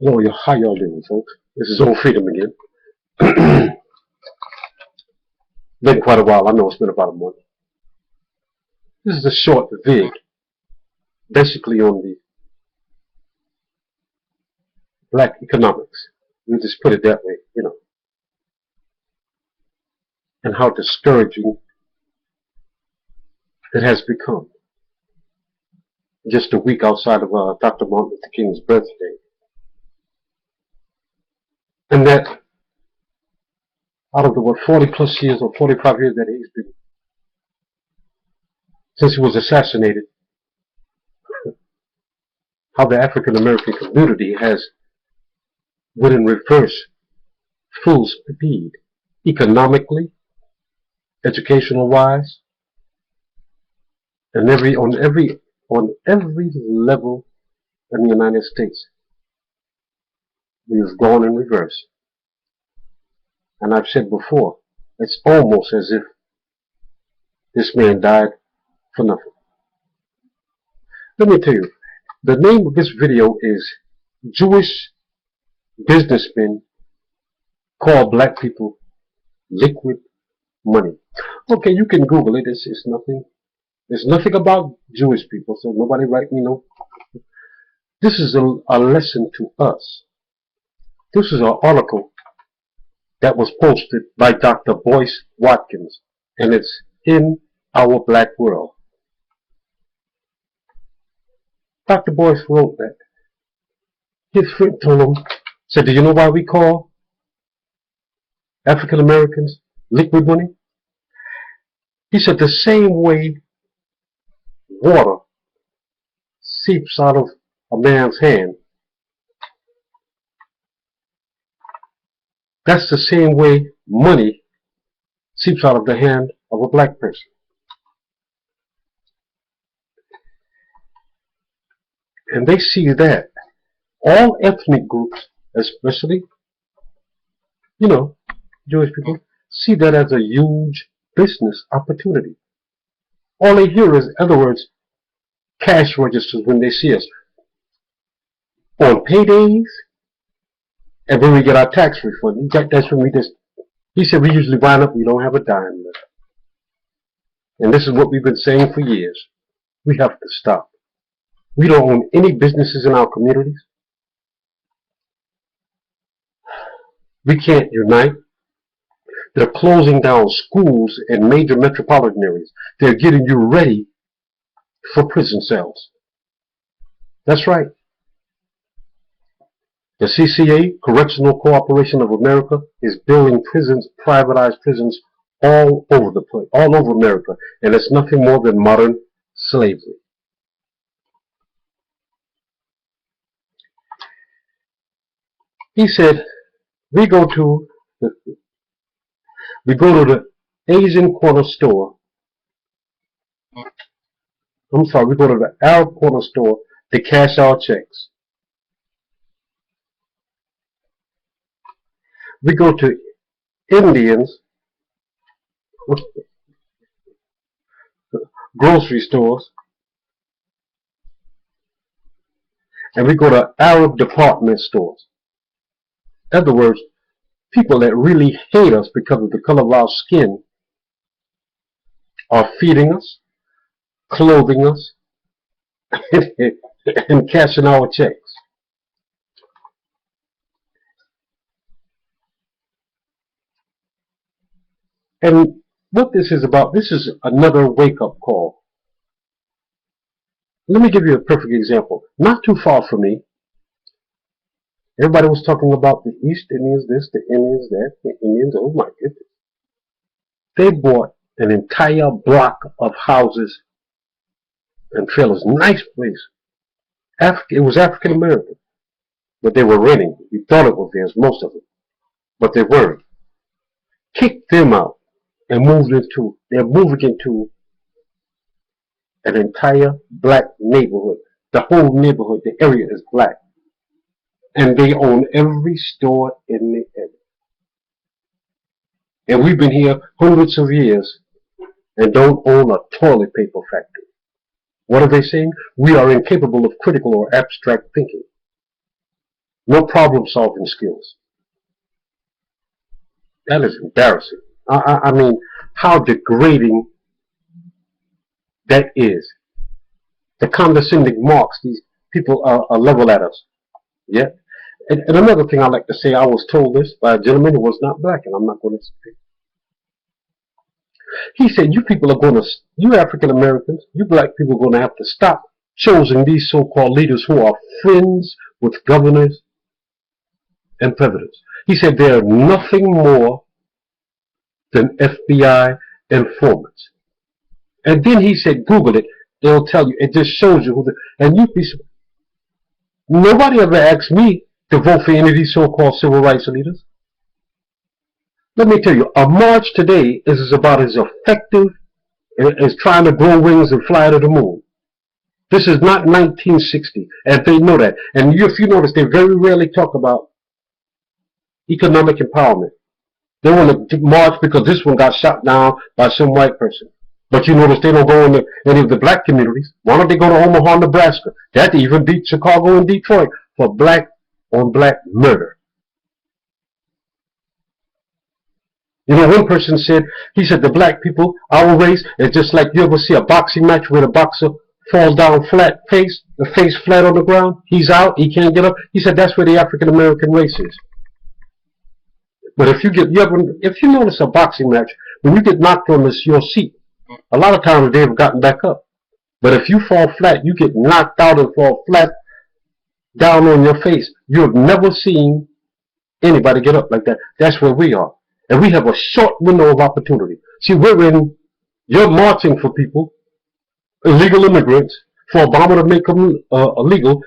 Hello, how y'all doing, folks? This is Old Freedom again. Been quite a while. I know it's been about a month. This is a short vid, basically on the black economics. We just put it that way, and how discouraging it has become. Just a week outside of Dr. Martin Luther King's birthday. And that out of the 40 plus years or 45 years that he's been, since he was assassinated, how the African American community has went in reverse full speed, economically, educational wise, and on every level in the United States. We have gone in reverse. And I've said before, it's almost as if this man died for nothing. Let me tell you, the name of this video is Jewish Businessmen Call Black People Liquid Money. Okay, you can Google it. It's nothing. There's nothing about Jewish people, so nobody write me no. This is a lesson to us. This is an article that was posted by Dr. Boyce Watkins, and it's in Our Black World. Dr. Boyce wrote that. His friend told him, said, do you know why we call African Americans liquid money? He said the same way water seeps out of a man's hand, that's the same way money seeps out of the hand of a black person. And they see that all ethnic groups, especially, Jewish people, see that as a huge business opportunity. All they hear is, in other words, cash registers when they see us. On paydays, and when we get our tax refund, that's when he said we usually wind up, we don't have a dime left. And this is what we've been saying for years. We have to stop. We don't own any businesses in our communities. We can't unite. They're closing down schools in major metropolitan areas. They're getting you ready for prison cells. That's right. The CCA, Correctional Corporation of America, is building prisons, privatized prisons, all over the place, all over America. And it's nothing more than modern slavery. He said, we go to the Asian corner store. We go to the Arab corner store to cash our checks. We go to Indians grocery stores, and we go to Arab department stores. In other words, people that really hate us because of the color of our skin are feeding us, clothing us, and cashing our checks. And what this is about, this is another wake-up call. Let me give you a perfect example. Not too far from me, everybody was talking about the East Indians this, the Indians that, the Indians, oh my goodness. They bought an entire block of houses and trailers. Nice place. It was African American, but they were renting. We thought it was theirs, most of them, but they weren't. Kicked them out and they're moving into an entire black neighborhood. The whole neighborhood, the area is black. And they own every store in the area. And we've been here hundreds of years and don't own a toilet paper factory. What are they saying? We are incapable of critical or abstract thinking. No problem solving skills. That is embarrassing. I mean, how degrading that is. The condescending marks these people are level at us. Yeah. And another thing I like to say, I was told this by a gentleman who was not black, and I'm not going to speak. He said, you people are going to, you African Americans, you black people are going to have to stop choosing these so-called leaders who are friends with governors and presidents. He said they are nothing more than FBI informants. And then he said, Google it. They'll tell you. It just shows you who the, and you'd be, nobody ever asked me to vote for any of these so-called civil rights leaders. Let me tell you, a march today is about as effective as trying to grow wings and fly to the moon. This is not 1960, and they know that. And if you notice, they very rarely talk about economic empowerment. They want to march because this one got shot down by some white person. But you notice they don't go into any of the black communities. Why don't they go to Omaha, Nebraska? That even beat Chicago and Detroit for black on black murder. You know, one person said, he said, the black people, our race, is just like you ever see a boxing match where the boxer falls down flat face, the face flat on the ground. He's out, he can't get up. He said that's where the African American race is. But if you notice a boxing match, when you get knocked on your seat, a lot of times they've gotten back up. But if you fall flat, you get knocked out and fall flat down on your face. You've never seen anybody get up like that. That's where we are. And we have a short window of opportunity. See, you're marching for people, illegal immigrants, for Obama to make them illegal.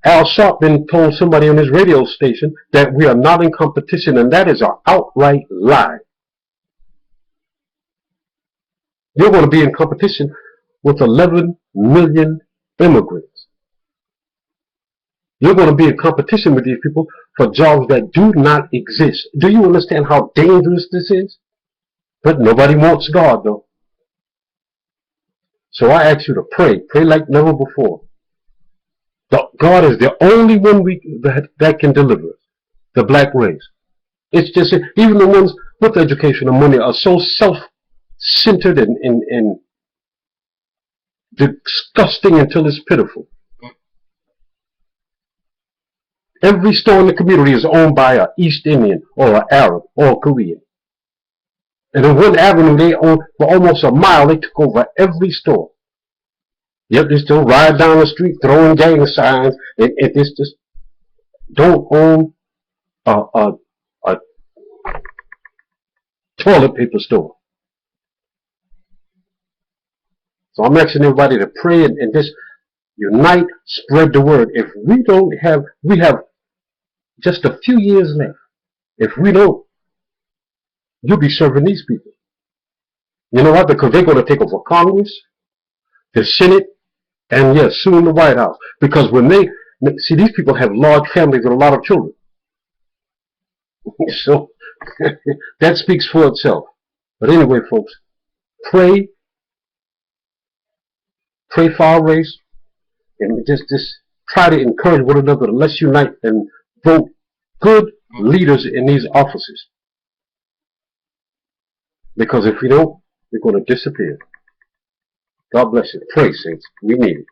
Al Sharpton told somebody on his radio station that we are not in competition, and that is an outright lie. You're going to be in competition with 11 million immigrants. You're going to be in competition with these people for jobs that do not exist. Do you understand how dangerous this is? But nobody wants God, though. So I ask you to pray. Pray like never before. God is the only one that can deliver us, the black race. It's just, even the ones with education and money are so self-centered and disgusting until it's pitiful. Every store in the community is owned by an East Indian or an Arab or a Korean. And in one avenue, they own, for almost a mile, they took over every store. Yet they still ride down the street throwing gang signs. It's just, don't own a toilet paper store. So I'm asking everybody to pray and just unite, spread the word. If we have just a few years left. If we don't, you'll be serving these people. You know what? Because they're going to take over Congress, the Senate, and yes, soon the White House. Because when these people have large families and a lot of children. So that speaks for itself. But anyway, folks, pray for our race, and just try to encourage one another to let's unite and vote good leaders in these offices. Because if we don't, we're going to disappear. God bless you. Pray, saints. We need it.